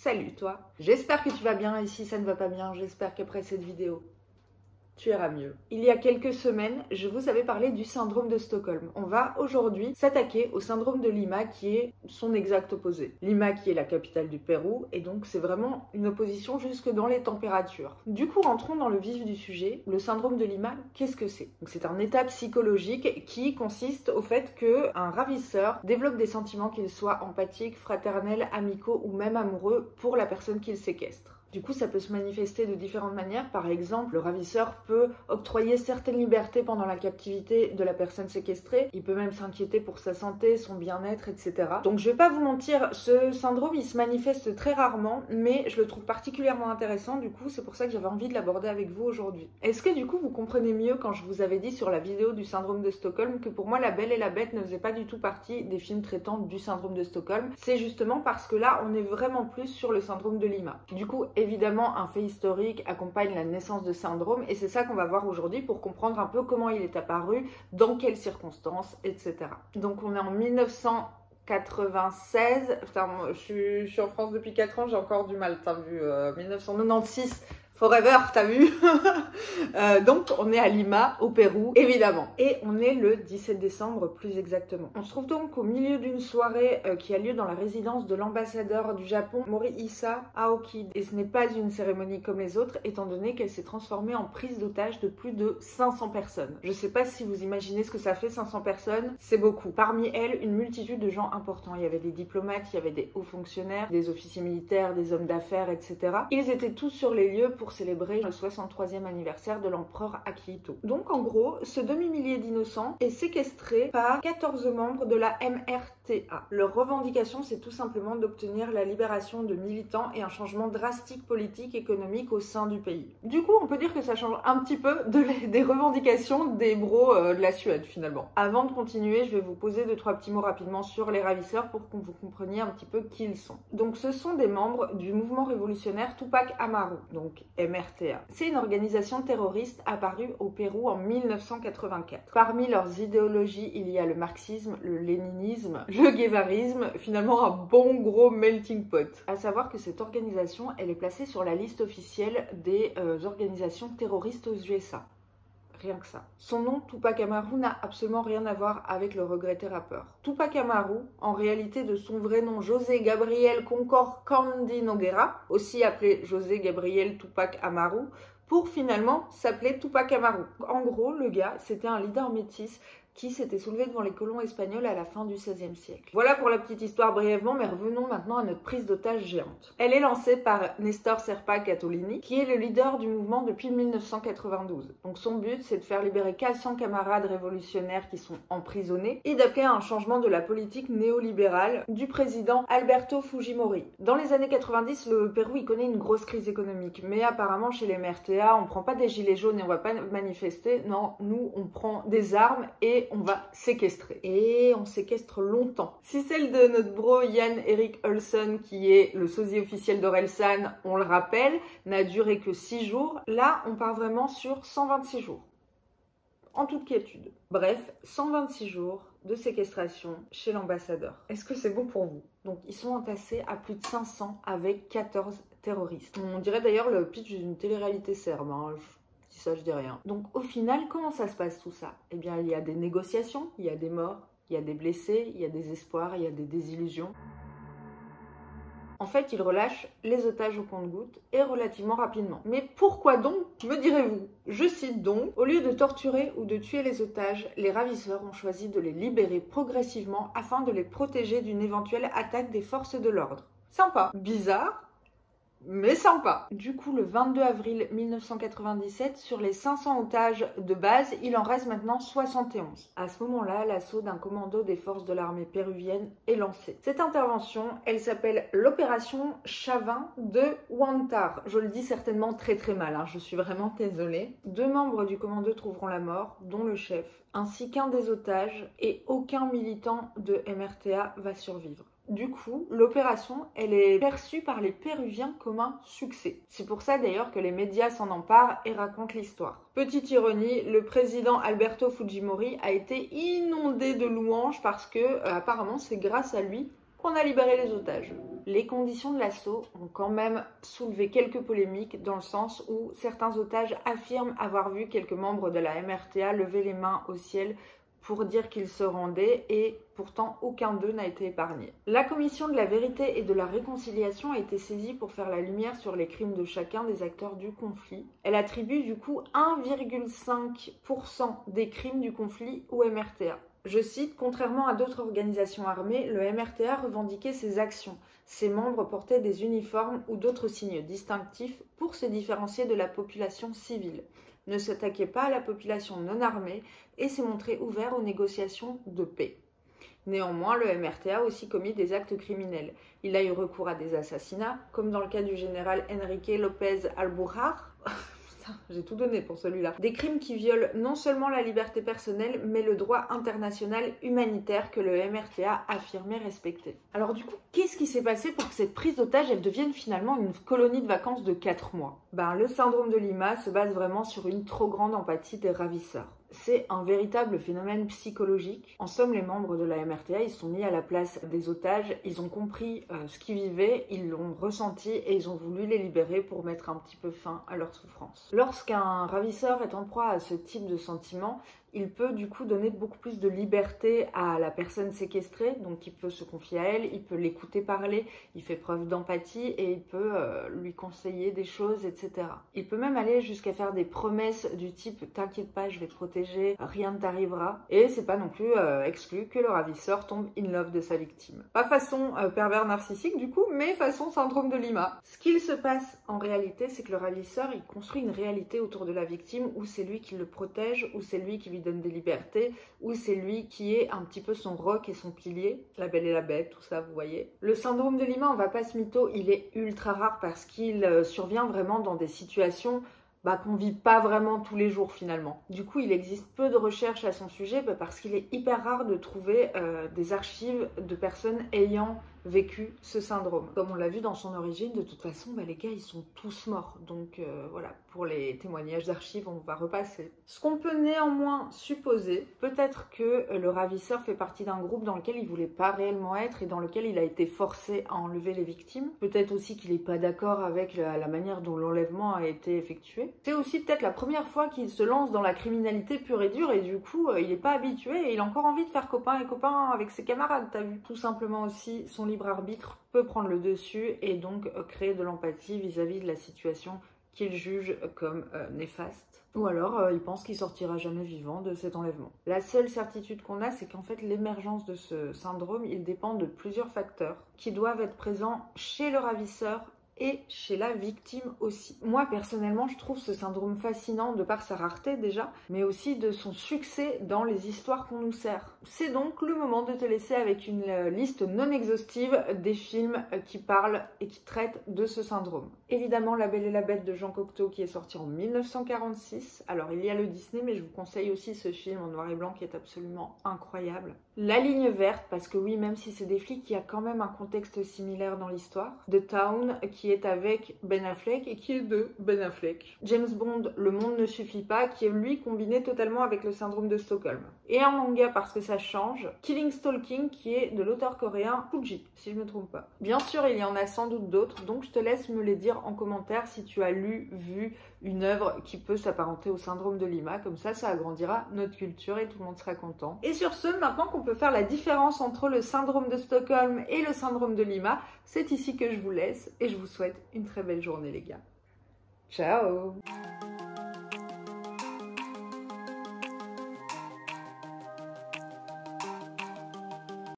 Salut toi, j'espère que tu vas bien et si ça ne va pas bien, j'espère qu'après cette vidéo, tu iras mieux. Il y a quelques semaines, je vous avais parlé du syndrome de Stockholm. On va aujourd'hui s'attaquer au syndrome de Lima qui est son exact opposé. Lima qui est la capitale du Pérou et donc c'est vraiment une opposition jusque dans les températures. Du coup, rentrons dans le vif du sujet. Le syndrome de Lima, qu'est-ce que c'est? C'est un état psychologique qui consiste au fait qu'un ravisseur développe des sentiments, qu'ils soient empathiques, fraternels, amicaux ou même amoureux pour la personne qu'il séquestre. Du coup, ça peut se manifester de différentes manières. Par exemple, le ravisseur peut octroyer certaines libertés pendant la captivité de la personne séquestrée. Il peut même s'inquiéter pour sa santé, son bien-être, etc. Donc, je vais pas vous mentir, ce syndrome, il se manifeste très rarement, mais je le trouve particulièrement intéressant. Du coup, c'est pour ça que j'avais envie de l'aborder avec vous aujourd'hui. Est-ce que du coup, vous comprenez mieux quand je vous avais dit sur la vidéo du syndrome de Stockholm que pour moi, La Belle et la Bête ne faisait pas du tout partie des films traitant du syndrome de Stockholm? C'est justement parce que là, on est vraiment plus sur le syndrome de Lima. Du coup, évidemment, un fait historique accompagne la naissance de syndrome et c'est ça qu'on va voir aujourd'hui pour comprendre un peu comment il est apparu, dans quelles circonstances, etc. Donc on est en 1996, putain, moi, je suis en France depuis 4 ans, j'ai encore du mal, t'as vu, 1996, forever, t'as vu. Donc on est à Lima, au Pérou, évidemment. Et on est le 17 décembre plus exactement. On se trouve donc au milieu d'une soirée qui a lieu dans la résidence de l'ambassadeur du Japon, Morihisa Aoki. Et ce n'est pas une cérémonie comme les autres, étant donné qu'elle s'est transformée en prise d'otage de plus de 500 personnes. Je sais pas si vous imaginez ce que ça fait 500 personnes, c'est beaucoup. Parmi elles, une multitude de gens importants. Il y avait des diplomates, il y avait des hauts fonctionnaires, des officiers militaires, des hommes d'affaires, etc. Ils étaient tous sur les lieux pour célébrer le 63e anniversaire de l'empereur Akihito. Donc en gros, ce demi-millier d'innocents est séquestré par 14 membres de la MRTA. Leur revendication, c'est tout simplement d'obtenir la libération de militants et un changement drastique politique et économique au sein du pays. Du coup, on peut dire que ça change un petit peu des revendications des bros de la Suède finalement. Avant de continuer, je vais vous poser 2-3 petits mots rapidement sur les ravisseurs pour que vous compreniez un petit peu qui ils sont. Donc ce sont des membres du mouvement révolutionnaire Tupac Amaru, donc MRTA. C'est une organisation terroriste apparue au Pérou en 1984. Parmi leurs idéologies, il y a le marxisme, le léninisme, le guévarisme, finalement un bon gros melting pot. À savoir que cette organisation, elle est placée sur la liste officielle des organisations terroristes aux USA. Rien que ça. Son nom, Tupac Amaru, n'a absolument rien à voir avec le regretté rappeur. Tupac Amaru, en réalité de son vrai nom José Gabriel Concor Candy Nogueira, aussi appelé José Gabriel Tupac Amaru, pour finalement s'appeler Tupac Amaru. En gros, le gars, c'était un leader métis qui s'était soulevé devant les colons espagnols à la fin du XVIe siècle. Voilà pour la petite histoire brièvement, mais revenons maintenant à notre prise d'otage géante. Elle est lancée par Nestor Serpa Catolini, qui est le leader du mouvement depuis 1992. Donc son but, c'est de faire libérer 400 camarades révolutionnaires qui sont emprisonnés et d'appeler à un changement de la politique néolibérale du président Alberto Fujimori. Dans les années 90, le Pérou, il connaît une grosse crise économique, mais apparemment chez les MRTA, on prend pas des gilets jaunes et on va pas manifester, non, nous, on prend des armes et on va séquestrer. Et on séquestre longtemps. Si celle de notre bro Jan Erik Olsson, qui est le sosie officiel d'Orelsan, on le rappelle, n'a duré que 6 jours, là on part vraiment sur 126 jours. En toute quiétude. Bref, 126 jours de séquestration chez l'ambassadeur. Est-ce que c'est bon pour vous? Donc ils sont entassés à plus de 500 avec 14 terroristes. On dirait d'ailleurs le pitch d'une télé-réalité serbe, hein. Ça, je dis rien. Donc au final, comment ça se passe tout ça? Eh bien, il y a des négociations, il y a des morts, il y a des blessés, il y a des espoirs, il y a des désillusions. En fait, ils relâchent les otages au compte-gouttes et relativement rapidement. Mais pourquoi donc, me direz-vous? Je cite donc, au lieu de torturer ou de tuer les otages, les ravisseurs ont choisi de les libérer progressivement afin de les protéger d'une éventuelle attaque des forces de l'ordre. Sympa. Bizarre, mais sympa. Du coup, le 22 avril 1997, sur les 500 otages de base, il en reste maintenant 71. À ce moment-là, l'assaut d'un commando des forces de l'armée péruvienne est lancé. Cette intervention, elle s'appelle l'opération Chavin de Huántar. Je le dis certainement très très mal, hein, je suis vraiment désolée. 2 membres du commando trouveront la mort, dont le chef, ainsi qu'un des otages, et aucun militant de MRTA va survivre. Du coup, l'opération, elle est perçue par les Péruviens comme un succès. C'est pour ça d'ailleurs que les médias s'en emparent et racontent l'histoire. Petite ironie, le président Alberto Fujimori a été inondé de louanges parce que apparemment c'est grâce à lui qu'on a libéré les otages. Les conditions de l'assaut ont quand même soulevé quelques polémiques dans le sens où certains otages affirment avoir vu quelques membres de la MRTA lever les mains au ciel pour dire qu'ils se rendaient et pourtant aucun d'eux n'a été épargné. La commission de la vérité et de la réconciliation a été saisie pour faire la lumière sur les crimes de chacun des acteurs du conflit. Elle attribue du coup 1,5% des crimes du conflit au MRTA. Je cite, « Contrairement à d'autres organisations armées, le MRTA revendiquait ses actions. Ses membres portaient des uniformes ou d'autres signes distinctifs pour se différencier de la population civile, ne s'attaquait pas à la population non armée et s'est montré ouvert aux négociations de paix. Néanmoins, le MRTA a aussi commis des actes criminels. Il a eu recours à des assassinats, comme dans le cas du général Enrique López Albujar. J'ai tout donné pour celui-là. Des crimes qui violent non seulement la liberté personnelle, mais le droit international humanitaire que le MRTA affirmait respecter. Alors du coup, qu'est-ce qui s'est passé pour que cette prise d'otage, elle devienne finalement une colonie de vacances de 4 mois? Le syndrome de Lima se base vraiment sur une trop grande empathie des ravisseurs. C'est un véritable phénomène psychologique. En somme, les membres de la MRTA, ils se sont mis à la place des otages, ils ont compris ce qu'ils vivaient, ils l'ont ressenti et ils ont voulu les libérer pour mettre un petit peu fin à leur souffrance. Lorsqu'un ravisseur est en proie à ce type de sentiment, il peut du coup donner beaucoup plus de liberté à la personne séquestrée, donc il peut se confier à elle, il peut l'écouter parler, il fait preuve d'empathie et il peut lui conseiller des choses, etc. Il peut même aller jusqu'à faire des promesses du type « t'inquiète pas, je vais te protéger, rien ne t'arrivera » et c'est pas non plus exclu que le ravisseur tombe in love de sa victime. Pas façon pervers narcissique du coup, mais façon syndrome de Lima. Ce qu'il se passe en réalité, c'est que le ravisseur, il construit une réalité autour de la victime où c'est lui qui le protège, où c'est lui qui lui donne des libertés, où c'est lui qui est un petit peu son roc et son pilier, la Belle et la Bête, tout ça, vous voyez. Le syndrome de Lima, on va pas se mytho, il est ultra rare parce qu'il survient vraiment dans des situations qu'on vit pas vraiment tous les jours finalement. Du coup, il existe peu de recherches à son sujet parce qu'il est hyper rare de trouver des archives de personnes ayant vécu ce syndrome. Comme on l'a vu dans son origine, de toute façon, les gars, ils sont tous morts. Donc voilà, pour les témoignages d'archives, on va repasser. Ce qu'on peut néanmoins supposer, peut-être que le ravisseur fait partie d'un groupe dans lequel il voulait pas réellement être et dans lequel il a été forcé à enlever les victimes. Peut-être aussi qu'il n'est pas d'accord avec la manière dont l'enlèvement a été effectué. C'est aussi peut-être la première fois qu'il se lance dans la criminalité pure et dure et du coup, il n'est pas habitué et il a encore envie de faire copain et copain avec ses camarades, t'as vu. Tout simplement aussi, son libre arbitre peut prendre le dessus et donc créer de l'empathie vis-à-vis de la situation qu'il juge comme néfaste. Ou alors il pense qu'il sortira jamais vivant de cet enlèvement. La seule certitude qu'on a, c'est qu'en fait l'émergence de ce syndrome, il dépend de plusieurs facteurs qui doivent être présents chez le ravisseur et chez la victime aussi. Moi personnellement, je trouve ce syndrome fascinant de par sa rareté déjà, mais aussi de son succès dans les histoires qu'on nous sert. C'est donc le moment de te laisser avec une liste non exhaustive des films qui parlent et qui traitent de ce syndrome. Évidemment, La Belle et la Bête de Jean Cocteau qui est sorti en 1946. Alors il y a le Disney, mais je vous conseille aussi ce film en noir et blanc qui est absolument incroyable. La Ligne Verte, parce que oui, même si c'est des flics, il y a quand même un contexte similaire dans l'histoire. The Town, qui est avec Ben Affleck et qui est de Ben Affleck. James Bond, Le Monde ne suffit pas, qui est lui combiné totalement avec le syndrome de Stockholm. Et en manga, parce que ça change, Killing Stalking, qui est de l'auteur coréen Fuji, si je me trompe pas. Bien sûr, il y en a sans doute d'autres, donc je te laisse me les dire en commentaire si tu as lu, vu une œuvre qui peut s'apparenter au syndrome de Lima, comme ça agrandira notre culture et tout le monde sera content. Et sur ce, maintenant qu'on peut faire la différence entre le syndrome de Stockholm et le syndrome de Lima, c'est ici que je vous laisse et je vous souhaite une très belle journée les gars. Ciao!